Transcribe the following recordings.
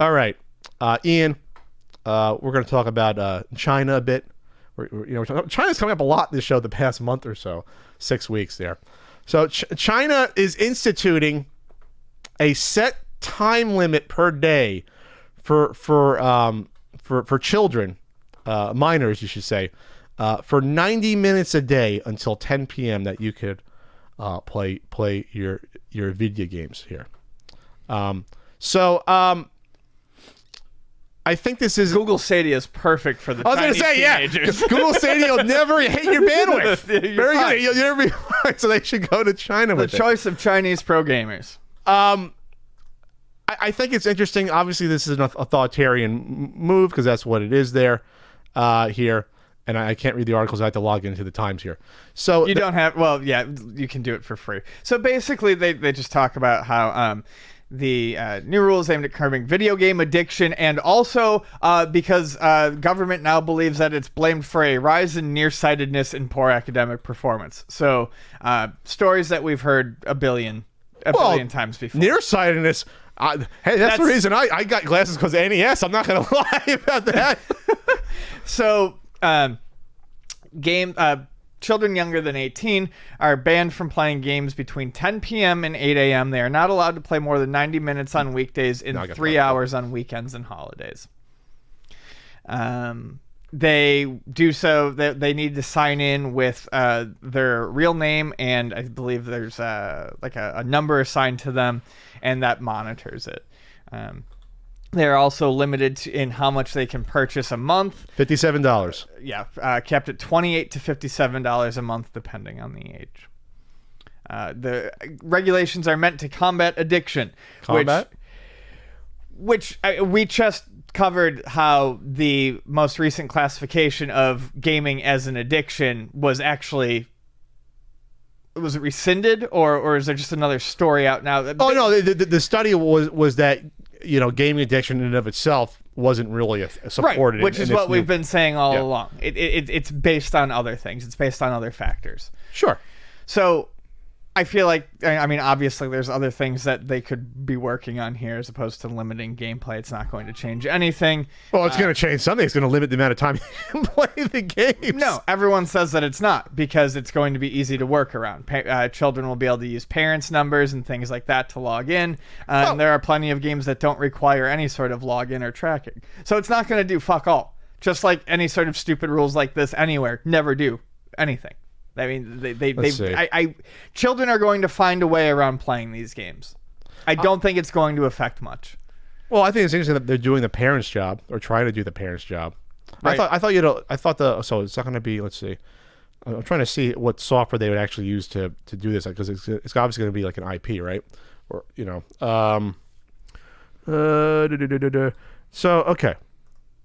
All right, Ian. We're going to talk about China a bit. China's coming up a lot in this show the past month or so, 6 weeks there. So China is instituting a set time limit per day for children, minors, you should say, for 90 minutes a day until 10 p.m. that you could play your video games here. I think this is Google Stadia is perfect for the Chinese teenagers. Yeah. Google Stadia will never hit your bandwidth. Very good. You'll never be fine. So they should go to China with the choice of Chinese pro gamers. I think it's interesting. Obviously, this is an authoritarian move because that's what it is there here. And I can't read the articles. I have to log into the Times here. So you don't have. Well, yeah, you can do it for free. So basically, they just talk about how the new rules aimed at curbing video game addiction, and also because government now believes that it's blamed for a rise in nearsightedness and poor academic performance. So stories that we've heard a billion times before. Nearsightedness. Hey, that's the reason I got glasses because of NES. I'm not going to lie about that. So, children younger than 18 are banned from playing games between 10 p.m. and 8 a.m. They are not allowed to play more than 90 minutes on weekdays and 3 hours on weekends and holidays. They do so. They need to sign in with their real name, and I believe there's a number assigned to them, and that monitors it. They're also limited in how much they can purchase a month. $57. Yeah, kept at $28 to $57 a month, depending on the age. The regulations are meant to combat addiction. Which we just covered how the most recent classification of gaming as an addiction was actually... Was it rescinded, or is there just another story out now? Oh, no, the study was that... gaming addiction in and of itself wasn't really supported. Right, which is what we've been saying all along. It's based on other things. It's based on other factors. Sure. So I feel like, I mean, obviously there's other things that they could be working on here as opposed to limiting gameplay. It's not going to change anything. Well, it's going to change something. It's going to limit the amount of time you can play the games. No, everyone says that it's not because it's going to be easy to work around. Children will be able to use parents' numbers and things like that to log in. And there are plenty of games that don't require any sort of login or tracking. So it's not going to do fuck all. Just like any sort of stupid rules like this anywhere never do anything. I mean, children are going to find a way around playing these games. I don't think it's going to affect much. Well, I think it's interesting that they're doing the parents' job or trying to do the parents' job. Right. So it's not going to be. Let's see. I'm trying to see what software they would actually use to do this because it's obviously going to be like an IP, right? Or So okay.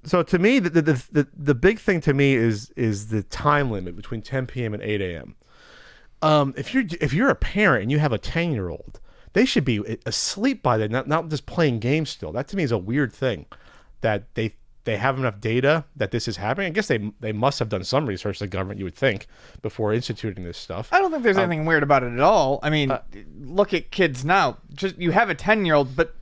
So to me, the big thing to me is the time limit between 10 p.m. and 8 a.m. If you're a parent and you have a 10-year-old, they should be asleep by then, not just playing games still. That to me is a weird thing, that they have enough data that this is happening. I guess they must have done some research, the government, you would think, before instituting this stuff. I don't think there's anything weird about it at all. I mean, look at kids now. Just you have a 10-year-old, but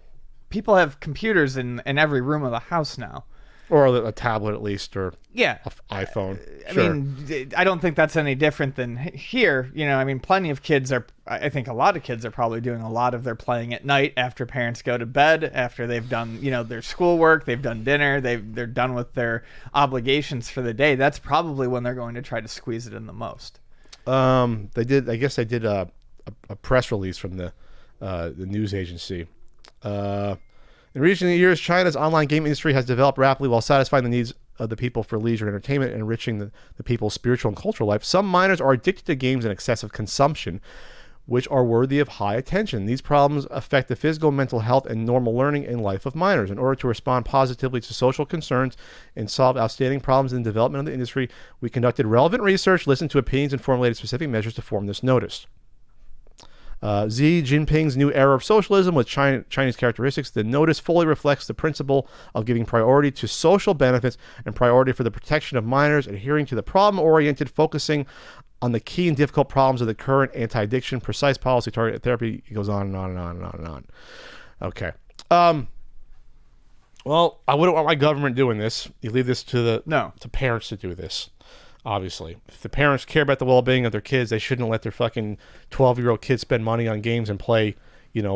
people have computers in every room of the house now. Or a tablet at least, or an iPhone. I mean, I don't think that's any different than here. I mean, plenty of kids I think a lot of kids are probably doing a lot of their playing at night after parents go to bed, after they've done, their schoolwork, they've done dinner, they're done with their obligations for the day. That's probably when they're going to try to squeeze it in the most. They did a press release from the news agency. In recent years, China's online game industry has developed rapidly while satisfying the needs of the people for leisure and entertainment and enriching the people's spiritual and cultural life. Some minors are addicted to games and excessive consumption, which are worthy of high attention. These problems affect the physical, mental health, and normal learning and life of minors. In order to respond positively to social concerns and solve outstanding problems in the development of the industry, we conducted relevant research, listened to opinions, and formulated specific measures to form this notice. Xi Jinping's new era of socialism with Chinese characteristics. The notice fully reflects the principle of giving priority to social benefits and priority for the protection of minors, adhering to the problem-oriented, focusing on the key and difficult problems of the current anti-addiction, precise policy, targeted therapy. It goes on and on and on and on and on. Okay. Well, I wouldn't want my government doing this. You leave this to No. to parents to do this. Obviously, if the parents care about the well-being of their kids, they shouldn't let their fucking 12-year-old kids spend money on games and play,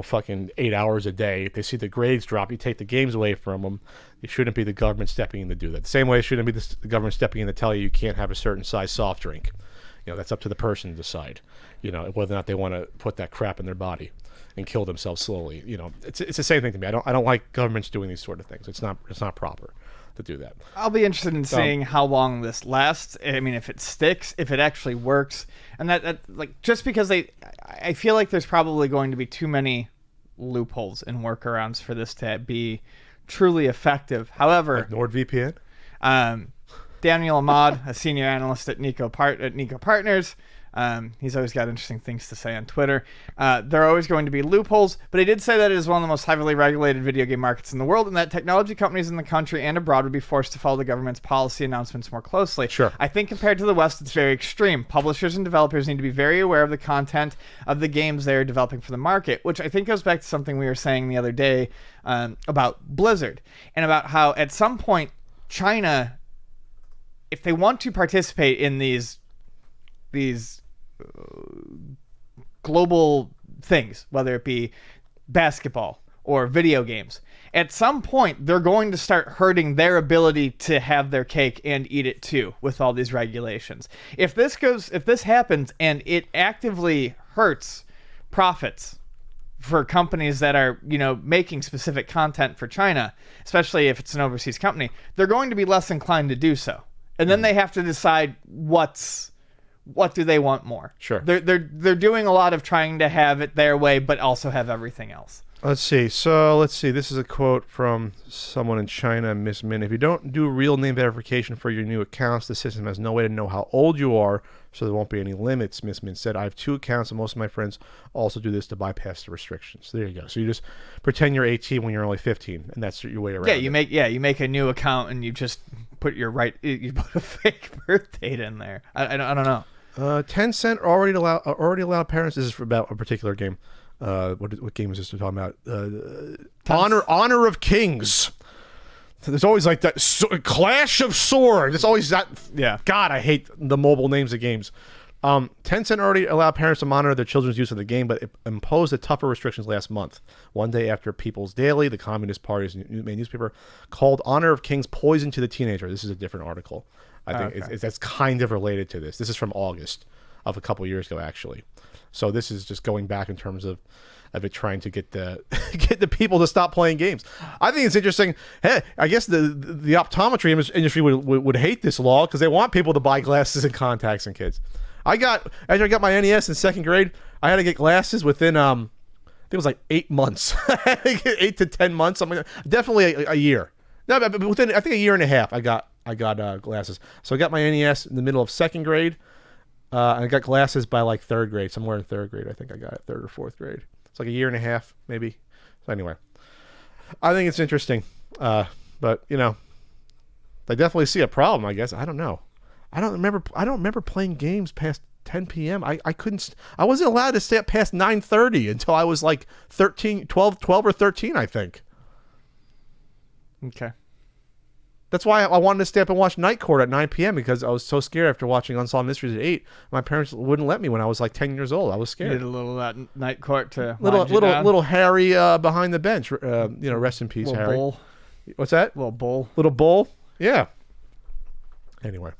fucking 8 hours a day. If they see the grades drop, you take the games away from them. It shouldn't be the government stepping in to do that. The same way it shouldn't be the government stepping in to tell you can't have a certain size soft drink. That's up to the person to decide, whether or not they want to put that crap in their body and kill themselves slowly. It's the same thing to me. I don't like governments doing these sort of things. It's not proper to do that. I'll be interested in seeing how long this lasts. I mean, if it sticks, if it actually works, and that like just because I feel like there's probably going to be too many loopholes and workarounds for this to be truly effective. However, Like NordVPN. Daniel Ahmad, a senior analyst at Nico Partners. He's always got interesting things to say on Twitter. There are always going to be loopholes, but he did say that it is one of the most heavily regulated video game markets in the world, and that technology companies in the country and abroad would be forced to follow the government's policy announcements more closely. Sure. I think compared to the West, it's very extreme. Publishers and developers need to be very aware of the content of the games they are developing for the market, which I think goes back to something we were saying the other day about Blizzard, and about how at some point China, if they want to participate in these global things, whether it be basketball or video games, at some point they're going to start hurting their ability to have their cake and eat it too with all these regulations. If this happens and it actively hurts profits for companies that are, making specific content for China, especially if it's an overseas company, they're going to be less inclined to do so. And then they have to decide what do they want more. Sure. They're doing a lot of trying to have it their way, but also have everything else. Let's see. This is a quote from someone in China, Miss Min. If you don't do real name verification for your new accounts, the system has no way to know how old you are, so there won't be any limits, Miss Min said. I have 2 accounts, and most of my friends also do this to bypass the restrictions. There you go. So you just pretend you're 18 when you're only 15, and that's your way around. You make a new account and you just put you put a fake birth date in there. I don't know. Tencent already allow parents. This is for about a particular game. What game is this we're talking about? Honor of Kings. So there's always like that Clash of Swords. It's always that. Yeah. God, I hate the mobile names of games. Tencent already allowed parents to monitor their children's use of the game, but it imposed the tougher restrictions last month. One day after People's Daily, the Communist Party's main newspaper, called Honor of Kings poison to the teenager. This is a different article. I think that's kind of related to this. This is from August of a couple years ago, actually. So this is just going back in terms of it trying to get the people to stop playing games. I think it's interesting. Hey, I guess the optometry industry would hate this law because they want people to buy glasses and contacts and kids. After I got my NES in 2nd grade, I had to get glasses within I think it was like 8 months, 8 to 10 months, something like that. Definitely a year. No, but within I think a year and a half, I got glasses. So I got my NES in the middle of 2nd grade, and I got glasses by like 3rd grade, somewhere in 3rd grade. I think I got it 3rd or 4th grade. It's like a year and a half, maybe. So anyway, I think it's interesting, but I definitely see a problem. I guess I don't know. I don't remember playing games past 10 p.m. I wasn't allowed to stay up past 9:30 until I was like 12 or 13, I think. Okay. That's why I wanted to stay up and watch Night Court at 9 p.m. because I was so scared after watching Unsolved Mysteries at 8. My parents wouldn't let me when I was like 10 years old. I was scared. You did a little of that Night Court to wind you down. Little Harry behind the bench. Rest in peace, little Harry. Bull. What's that? Little bull. Little bull. Yeah. Anyway.